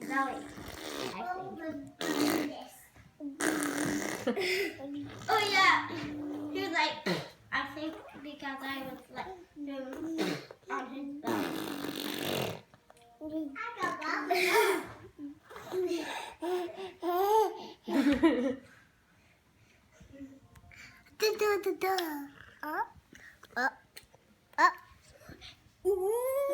his belly. Oh yeah, he was like, I think because I was like on his belly. Up, up, up. Ooh.